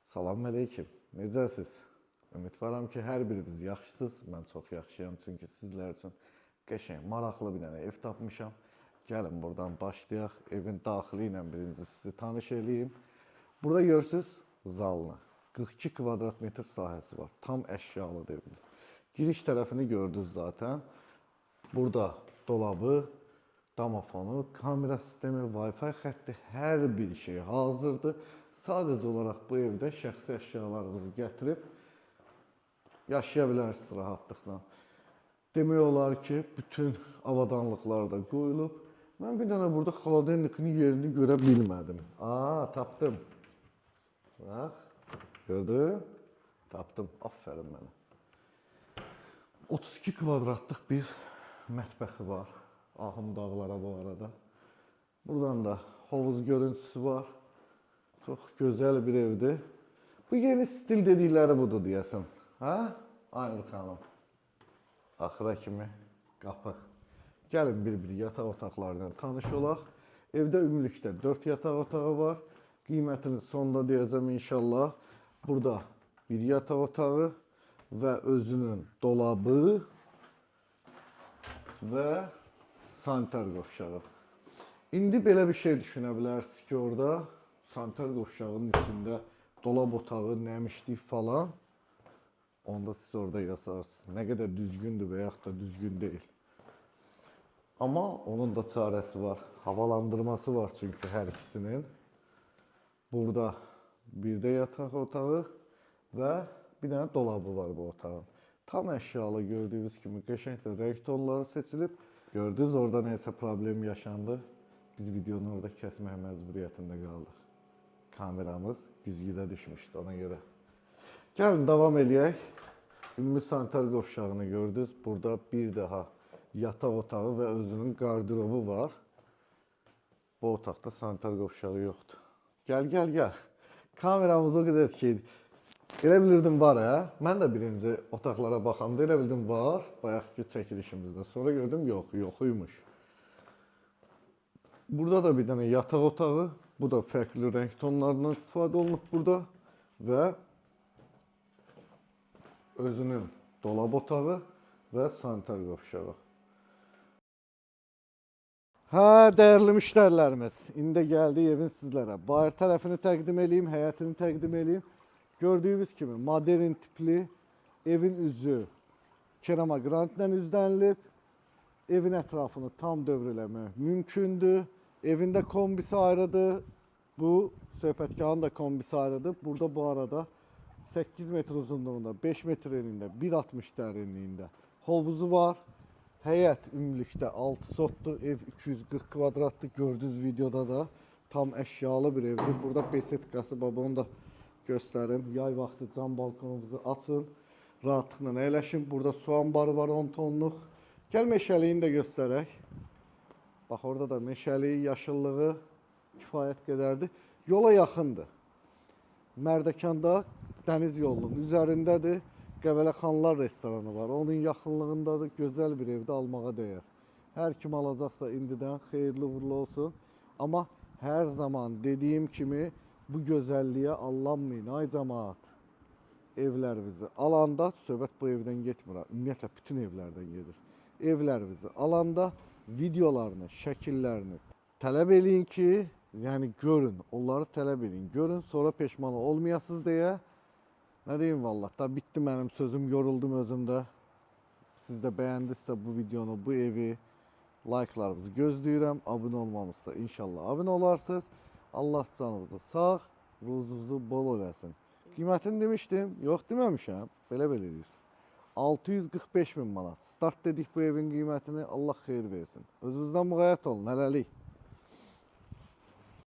Salam əleykum. Necəsiz? Ümidvaram ki, hər biriniz yaxşısınız. Mən çox yaxşıyam çünki sizlər üçün qəşəng, maraqlı bir dənə ev tapmışam. Gəlin buradan başlayaq. Evin daxili ilə birinci sizi tanış eləyim. Burada görürsünüz zalını. 42 kvadrat metr sahəsi var. Tam əşyalıdır evimiz. Giriş tərəfini gördünüz zaten. Burada dolabı, damafonu, kamera sistemi, Wi-Fi xətti, hər bir şey hazırdır. Sadəcə olaraq bu evdə şəxsi əşyalarınızı gətirib yaşaya bilərsiniz rahatlıqla. Demək olar ki, bütün avadanlıqlar da qoyulub. Mən bir dənə burada xaladelnikin yerini görə bilmədim. Tapdım. Bax, gördün? Tapdım. Aferin mənə. 32 kvadratlıq bir mətbəxi var. Ahım dağlara bu arada. Buradan da hovuz görüntüsü var. Çox gözəl bir evdir. Bu yeni stil dedikləri budur deyəsən. Aynur xanım. Axıra kimi qapı. Gəlin bir yataq otaqlarından tanış olaq. Evdə ümumilikdə 4 yataq otağı var. Qiymətini sonda deyəcəm inşallah. Burada bir yataq otağı və özünün dolabı və sanitar qovşağı. İndi belə bir şey düşünə bilərsiniz ki, orada sanitar qovşağının içində dolab otağı, nəmişlik falan. Onda siz orada yazarsınız. Nə qədər düzgündür və yaxud da düzgün deyil. Amma onun da çarəsi var. Havalandırması var çünki hər ikisinin. Burada bir də yataq otağı və bir dənə dolabı var bu otağın. Tam əşyalı gördüyünüz kimi qəşənglə rəng tonları seçilib. Gördünüz orada neysə problem yaşandı. Biz videonu orada kəsmək məcburiyyətində qaldıq. Kameramız güzgüdə düşmüşdü ona görə. Gəlin davam eləyək. Ümumi sanitar qovşağını gördünüz. Burada bir daha yataq otağı və özünün qardirobu var. Bu otaqda sanitar qovşağı yoxdur. Gəl. Kameramız o qədər ki, elə bilirdim var Mən də birinci otaqlara baxanda elə bildim var. Bayaqki çəkilişimizdə. Sonra gördüm yoxuymuş. Burada da bir dənə yataq otağı. Bu da fərqli rəng tonlarından istifadə olunub burada. Və özünün dolab otağı və sanitar qovşağı. Dəyərli müştərilərimiz, indi gəldi evin sizlərə. Bayır tərəfini təqdim edeyim, həyətini təqdim edeyim. Gördüyünüz kimi modern tipli evin üzü kerama qrantla üzlənilib. Evin ətrafını tam dövr eləmək mümkündür. Evində kombisi ayrıdır. Bu söhbətgahın da kombisi ayrıdır. Burada bu arada 8 metr uzunluğunda, 5 metr enində, 1.60 dərinliyində hovuzu var. Həyət ümumilikdə 6 sotdur. Ev 240 kvadratdır. Gördüyünüz videoda da tam əşyalı bir evdir. Burada besetkası var. Onu da göstərim. Yay vaxtı cam balkonumuzu açın. Rahatlıqla əyləşin. Burada su ambarı var 10 tonluq. Gəl meşəliyini də göstərək. Bax orada da meşəliyi, yaşıllığı kifayət qədərdir. Yola yaxındır. Mərdəkanda dəniz yolunun üzərindədir. Qəbələ Xanlar restoranı var. Onun yaxınlığındadır. Gözəl bir evdə almağa dəyər. Hər kim alacaqsa indidən xeyirli uğurlu olsun. Amma hər zaman dediyim kimi bu gözəlliyə allanmayın. Ay cəmaat. Evlərinizi alanda, söhbət bu evdən getmir. Ümumiyyətlə bütün evlərdən gedir. Evlərinizi alanda videolarını, şəkillərini tələb eləyin ki, yəni görün, onları tələb eləyin. Görün, sonra peşman olmayasınız deyə. Nə deyim vallah, da bitdi mənim sözüm, yoruldum özümdə. Siz də bəyəndinizsə bu videonu, bu evi, like'larınızı gözləyirəm. Abunə olmamışsa inşallah abunə olarsınız. Allah canınızı sağ, ruzunuzu bol eləsin. Qiymətini demişdim, yox deməmişəm, belə eləyirsiniz. 645 min manat. Start dedik bu evin qiymətini, Allah xeyir versin. Özünüzdən müğayət olun, hələlik.